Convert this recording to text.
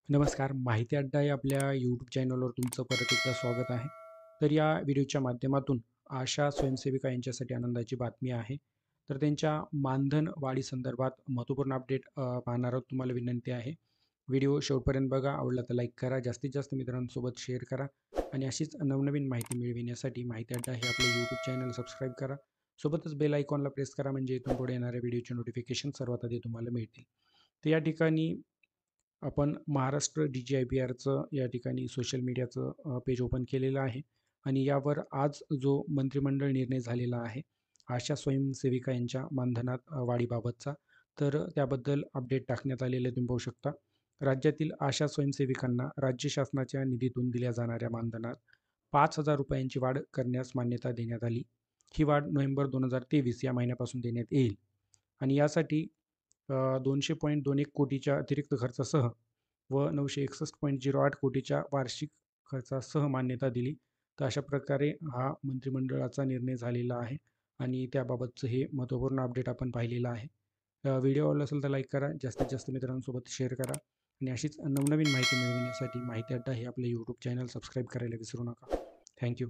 नमस्कार. माहिती अड्डा या आपल्या यूट्यूब चॅनलवर तुमचं परत एकदा स्वागत आहे. तर या व्हिडिओच्या माध्यमातून आशा स्वयंसेविका यांच्यासाठी आनंदाची बातमी आहे. तर त्यांच्या मानधन वाढीसंदर्भात महत्त्वपूर्ण अपडेट पाहणार आहोत. तुम्हाला विनंती आहे, व्हिडिओ शेवटपर्यंत बघा. आवडला तर लाईक करा, जास्तीत जास्त मित्रांसोबत शेअर करा आणि अशीच नवनवीन माहिती मिळविण्यासाठी माहिती अड्डा हे आपलं यूट्यूब चॅनल सबस्क्राईब करा. सोबतच बेल आयकॉनला प्रेस करा, म्हणजे इथून पुढे येणाऱ्या व्हिडिओचे नोटिफिकेशन सर्वात आधी तुम्हाला मिळतील. तर या ठिकाणी आपण महाराष्ट्र DGIPRचं या ठिकाणी सोशल मीडियाचं पेज ओपन केलेलं आहे आणि यावर आज जो मंत्रिमंडळ निर्णय झालेला आहे, आशा स्वयंसेविका यांच्या मानधनात वाढीबाबतचा, तर त्याबद्दल अपडेट टाकण्यात आलेले तुम्ही पाहू शकता. राज्यातील आशा स्वयंसेविकांना राज्य शासनाच्या निधीतून दिल्या जाणाऱ्या मानधनात ₹5,000 वाढ करण्यास मान्यता देण्यात आली. ही वाढ नोव्हेंबर 2023 या महिन्यापासून देण्यात येईल आणि यासाठी 200.21 कोटीच्या अतिरिक्त खर्चासह व 961.08 कोटीच्या वार्षिक खर्चासह मान्यता दिली. तर अशा प्रकारे हा मंत्रिमंडळाचा निर्णय झालेला आहे आणि त्याबाबतचं हे महत्त्वपूर्ण अपडेट आपण पाहिलेलं आहे. व्हिडिओ आवडला असेल तर लाईक करा, जास्तीत जास्त मित्रांसोबत शेअर करा आणि अशीच नवनवीन माहिती मिळविण्यासाठी माहिती अड्डा हे आपले यूट्यूब चॅनल सबस्क्राईब करायला विसरू नका. थँक